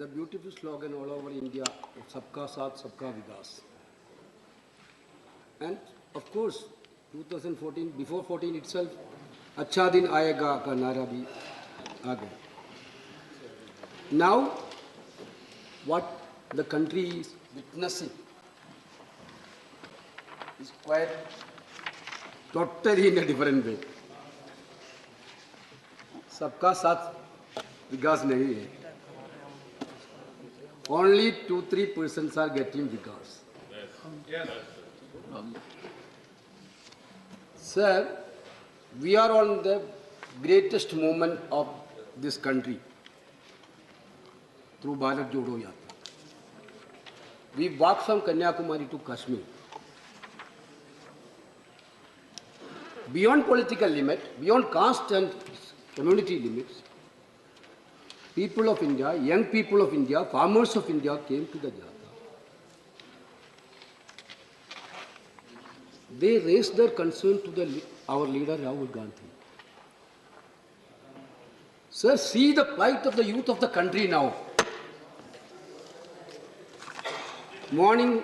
the beautiful slogan all over India of Sabka Saath, Sabka Vikas. And of course, 2014, before 14 itself, Achha Din Aayega ka nara bhi aa gaya. Now, what the country is witnessing is quite totally in a different way. Sabka Saath Vikas nahi hai. Only 2-3% are getting Vikas. Yes. Sir, we are on the greatest moment of this country through Bharat Jodo Yatra. We walked from Kanyakumari to Kashmir. Beyond political limit, beyond caste and community limits, people of India, young people of India, farmers of India came to the Yatra. They raised their concern to our leader Rahul Gandhi. Sir, see the plight of the youth of the country now. Morning,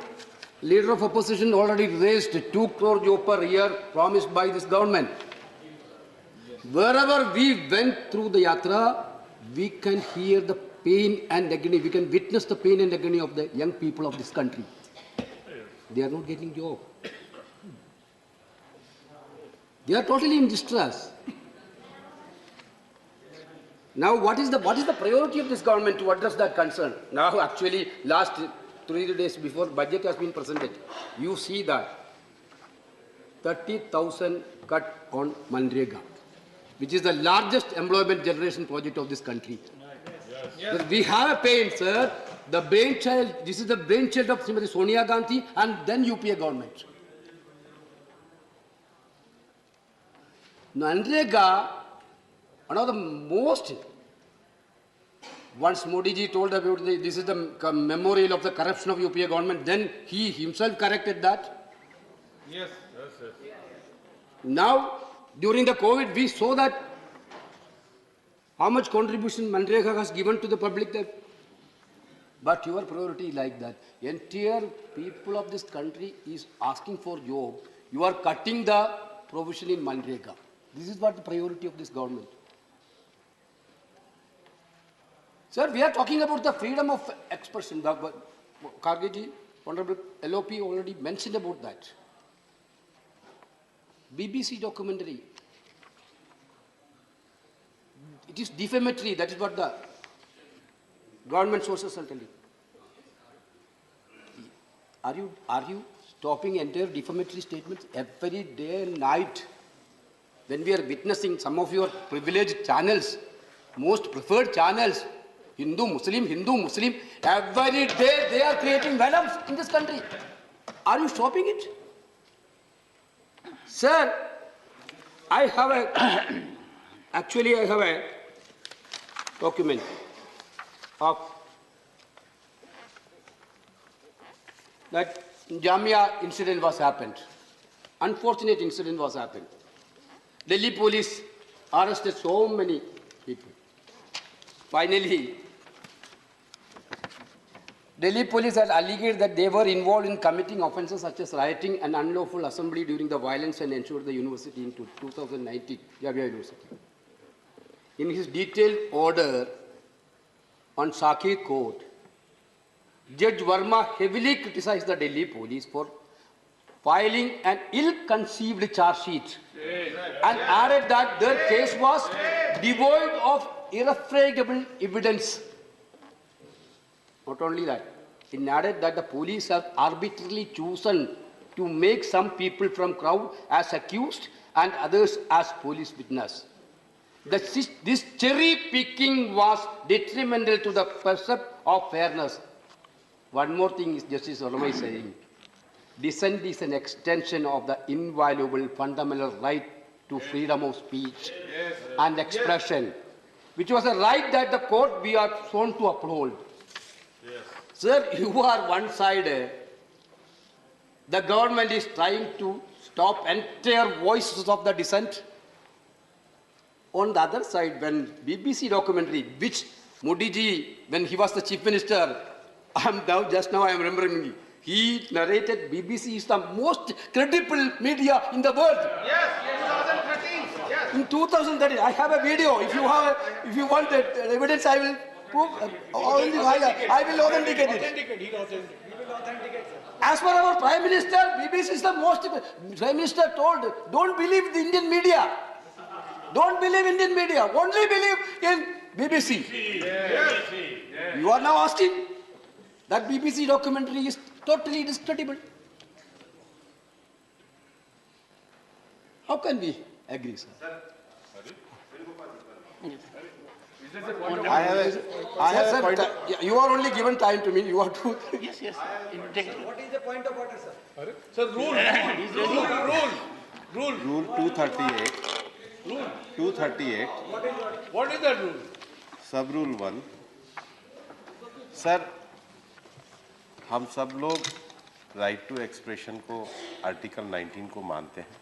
leader of opposition already raised 2 crore jo per year promised by this government. Wherever we went through the yatra, we can hear the pain and agony. We can witness the pain and agony of the young people of this country. They are not getting job. They are totally in distress. Now, what is the priority of this government to address that concern? Now, actually, last 3 days before budget has been presented, you see that 30,000 cut on Manrega, which is the largest employment generation project of this country. Yes. We have a pain, sir. The brainchild, this is the brainchild of Srimati Sonia Gandhi and then UPA government. Manrega, one of the most, once Modi ji told about this is the memorial of the corruption of UPA government, then he himself corrected that. Yes. Now, during the COVID, we saw that how much contribution Manrega has given to the public. But your priority is like that. Entire people of this country is asking for job. You are cutting the provision in Manrega. This is what the priority of this government. Sir, we are talking about the freedom of expression. Karge ji, Honorable LOP already mentioned about that. BBC documentary. It is defamatory. That is what the government sources are telling. Are you stopping entire defamatory statements every day and night? When we are witnessing some of your privileged channels, most preferred channels, Hindu, Muslim, every day they are creating venoms in this country. Are you stopping it? Sir, I have a document of that Jamia incident was happened. Unfortunate incident was happened. Delhi police arrested so many people. Finally, Delhi police had alleged that they were involved in committing offences such as rioting and unlawful assembly during the violence and ensured the university in 2019, Jamia University. In his detailed order on Sakhi Court, Judge Verma heavily criticized the Delhi police for filing an ill-conceived charge sheet and added that their case was devoid of irrefragable evidence. Not only that, it added that the police have arbitrarily chosen to make some people from crowd as accused and others as police witness. This cherry picking was detrimental to the perception of fairness. One more thing is Justice Verma is saying. Dissent is an extension of the inviolable fundamental right to freedom of speech and expression, which was a right that the court we are sworn to uphold. Yes. Sir, you are one side. The government is trying to stop entire voices of the dissent. On the other side, when BBC documentary, which Modi ji, when he was the chief minister, just now I am remembering, he narrated BBC is the most credible media in the world. Yes, 2013. Yes. In 2013, I have a video. If you want that evidence, I will prove. I will authenticate it. As per our Prime Minister, BBC is the most. Prime Minister told, don't believe the Indian media. Don't believe Indian media. Only believe in BBC. Yes. You are now asking that BBC documentary is totally discreditable. How can we agree, sir? I have a point. You are only given time to me. You are to. Yes, yes. What is the point of order, sir? Sir, rule. Rule 238. 238. What is that rule? सब rule 1. Sir, हम सब लोग right to expression को article 19 को मानते हैं,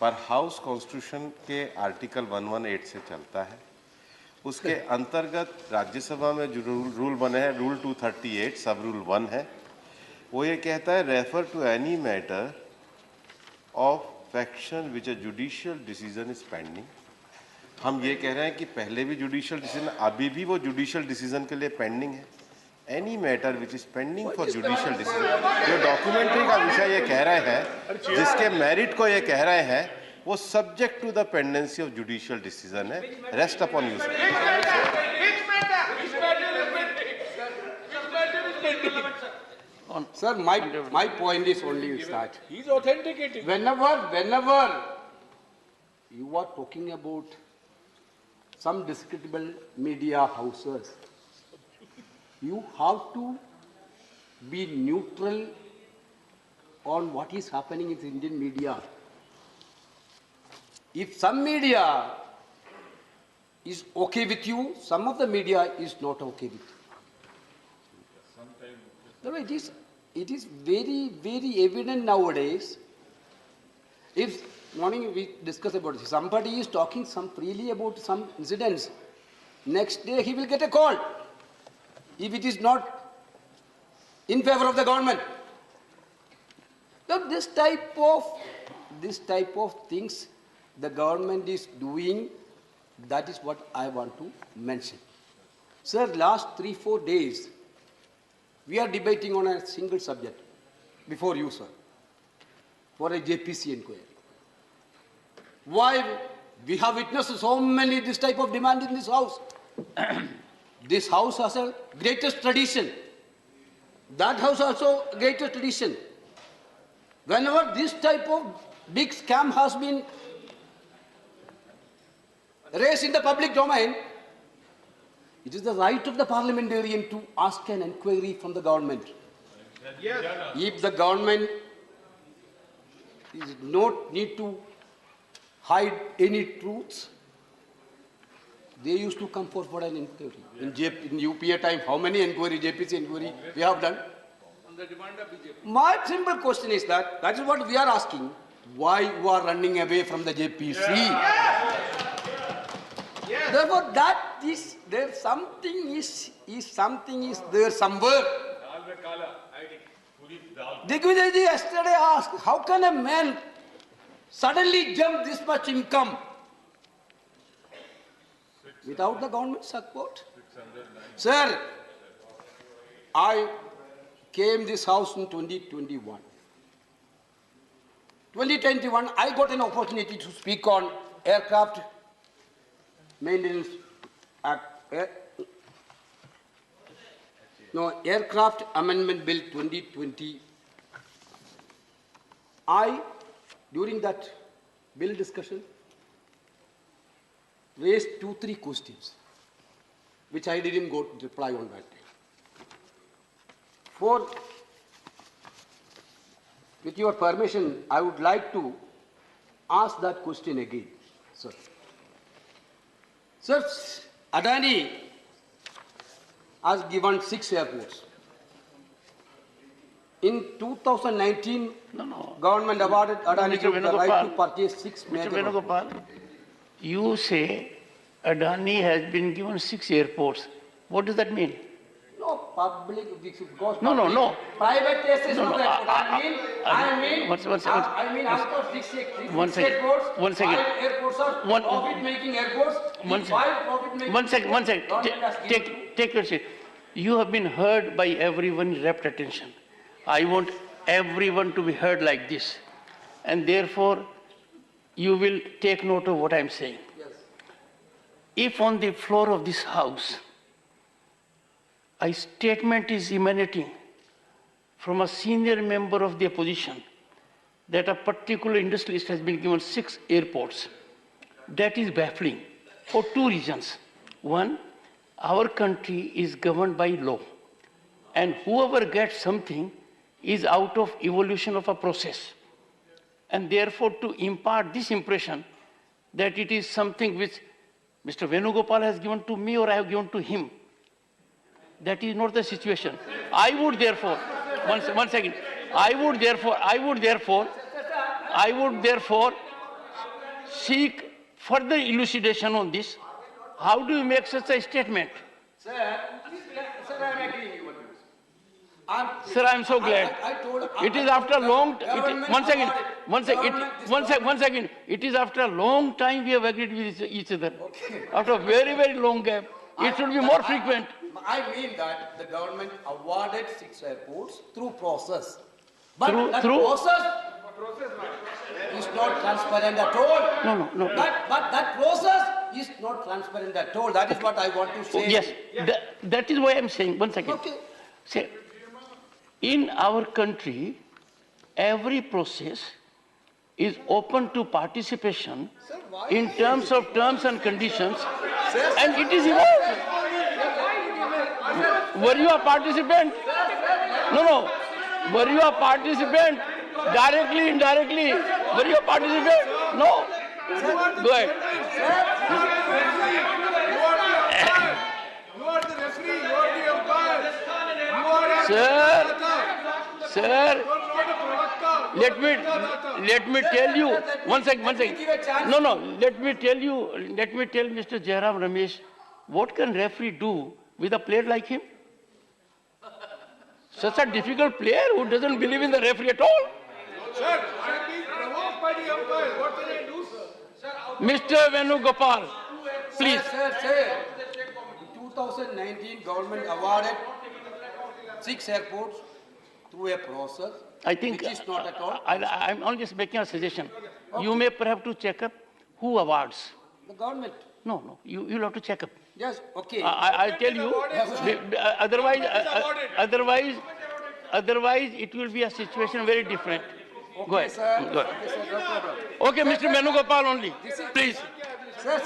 पर house constitution के आर्टिकल 118 से चलता है. उसके अंतर्गत राज्यसभा में जो रूल बने हैं, रूल 238 सब रूल 1 है, वो ये कहता है refer to any matter of faction which a judicial decision is pending. हम ये कह रहे हैं कि पहले भी जुडिशियल डिसीजन, अभी भी वो जुडिशियल डिसीजन के लिए पेंडिंग है. Any matter which is pending for judicial decision. जो डॉक्यूमेंट्री का विषय ये कह रहे हैं, जिसके मेरिट को ये कह रहे हैं, वो subject to the pendency of judicial decision है. Rest upon you. Sir, my point is only that He is authenticating. whenever you are talking about some discreditable media houses, you have to be neutral on what is happening in the Indian media. If some media is okay with you, some of the media is not okay with you. No, it is very, very evident nowadays. If morning we discuss about this, somebody is talking some freely about some incidents, next day he will get a call if it is not in favor of the government. So this type of things the government is doing, that is what I want to mention. Sir, last 3-4 days, we are debating on a single subject before you, sir, for a JPC inquiry. Why we have witnessed so many this type of demand in this house? This house has a greatest tradition. That house also greatest tradition. Whenever this type of big scam has been raised in the public domain, it is the right of the parliamentarian to ask an inquiry from the government. Yes. If the government is not need to hide any truths, they used to come for an inquiry. In UPA time, how many inquiry, JPC inquiry we have done? On the demand of BJP. My simple question is that is what we are asking. Why you are running away from the JPC? Therefore, that is there something is there somewhere. Digvijay ji yesterday asked, how can a man suddenly jump this much income without the government support? Sir, I came this house in 2021. 2021, I got an opportunity to speak on aircraft maintenance act, Aircraft Amendment Bill 2020. During that bill discussion, raised 2-3 questions, which I didn't go to reply on that day. With your permission, I would like to ask that question again, sir. Sir, Adani has given 6 airports. In 2019, government awarded Adani Group the right to purchase 6 Mr. megawatts. Venugopal, you say Adani has been given 6 airports. What does that mean? No, public, because No, no, public- no. Private test is No, not no, airport. I mean, one out of One six second. airports, One second. 5 airports are One- profit-making airports. One The second. 5 profit-making One second, one airports, second. government has given- Take your seat. You have been heard by everyone, rapt attention. I want everyone to be heard like this. And therefore, you will take note of what I'm saying. Yes. If on the floor of this house, a statement is emanating from a senior member of the opposition that a particular industrialist has been given 6 airports, that is baffling for 2 reasons. One, our country is governed by law, and whoever gets something is out of evolution of a process. And therefore, to impart this impression that it is something which Mr. Venugopal has given to me or I have given to him, that is not the situation. I would therefore, one second, I would therefore seek further elucidation on this. How do you make such a statement? Sir, I am agreeing with you. Sir, I am so glad. I told. It is after a long, Government one second, awarded- one second, government- one second. It is after a long time we have agreed with each other. Okay. After a very, very long gap. It should be more frequent. I mean that the government awarded 6 airports through process. But Through- that through- process is not transparent at all. No. But that process is not transparent at all. That is what I want to Oh, say. yes, that is why I'm saying, one second. Okay. Say, in our country, every process is open to participation in terms of terms and conditions, and it is evolved. Were you a participant? No. Were you a participant? Directly, indirectly? Were you a participant? No. Go ahead. You are the referee, you are the umpire. You are a Sir, You are not a provocateur. let me tell you, one second. Give a chance. No, let me tell Mr. Jairam Ramesh, what can referee do with a player like him? Such a difficult player who doesn't believe in the referee at all. Sir, I am being provoked by the umpire. What can I do, sir? Mr. Venugopal, please. Sir. In 2019, government awarded 6 airports through a process. I think Which is not at all. I'm only just making a suggestion. You may perhaps to check up who awards. The government. No, you'll have to check up. Yes, okay. I'll tell you, otherwise it will be a situation very different. Go ahead. Sir. Go ahead. Okay, sir, no problem. Okay, Mr. Venugopal only, please. Sir,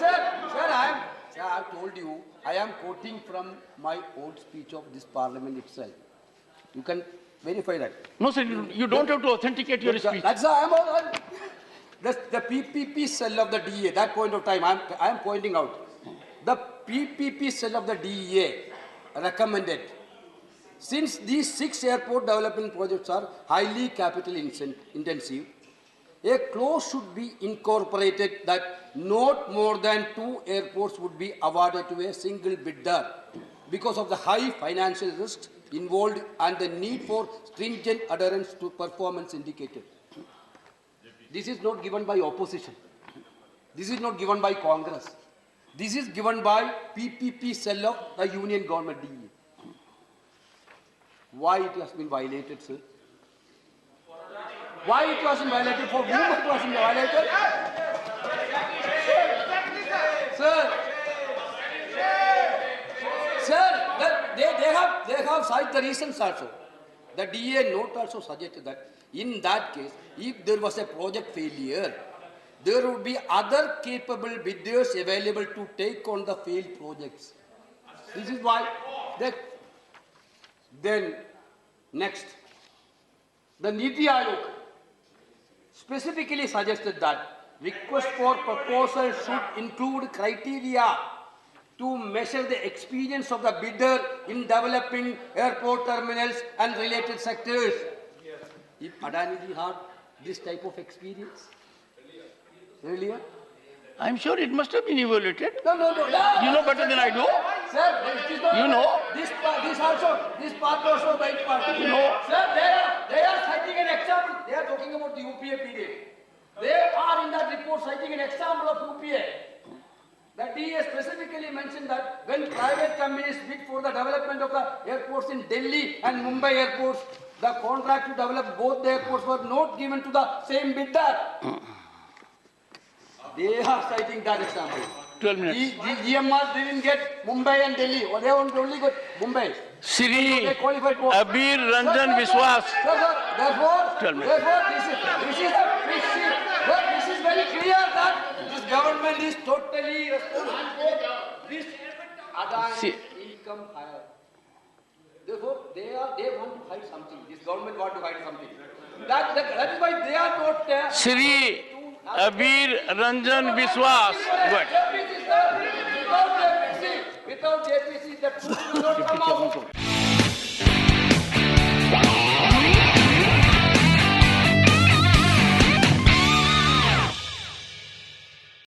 I told you, I am quoting from my old speech of this parliament itself. You can verify that. No, sir, you don't have to authenticate your speech. That's the PPP cell of the DEA, that point of time, I am pointing out. The PPP cell of the DEA recommended, since these 6 airport development projects are highly capital intensive, a clause should be incorporated that not more than 2 airports would be awarded to a single bidder because of the high financial risks involved and the need for stringent adherence to performance indicators. This is not given by opposition. This is not given by Congress. This is given by PPP cell of the Union Government DEA. Why it has been violated, sir? Why it wasn't violated? For whom it wasn't violated? Sir, they have cited the reasons also. The DA note also suggested that in that case, if there was a project failure, there would be other capable bidders available to take on the failed projects. This is why. Then, next, the Niti Aayog specifically suggested that request for proposal should include criteria to measure the experience of the bidder in developing airport terminals and related sectors. If Adani ji had this type of experience earlier, I'm sure it must have been evaluated. No. You know better than I do. Sir, this is not. You know. This part also by part. You know. Sir, they are citing an example. They are talking about the UPA period. They are in that report citing an example of UPA. The DA specifically mentioned that when private companies bid for the development of the airports in Delhi and Mumbai airports, the contract to develop both the airports was not given to the same bidder. They are citing that example. 12 minutes. GMR didn't get Mumbai and Delhi, or they only got Mumbai. Sri They qualified for. Abir Ranjan Viswas. Sir, therefore, 12 minutes. this is very clear that this government is totally responsible for this See- Adani income higher. Therefore, they want to hide something. This government want to hide something. That is why they are not. Sri Abir Ranjan Viswas. Good. Without JPC, the truth will not come out.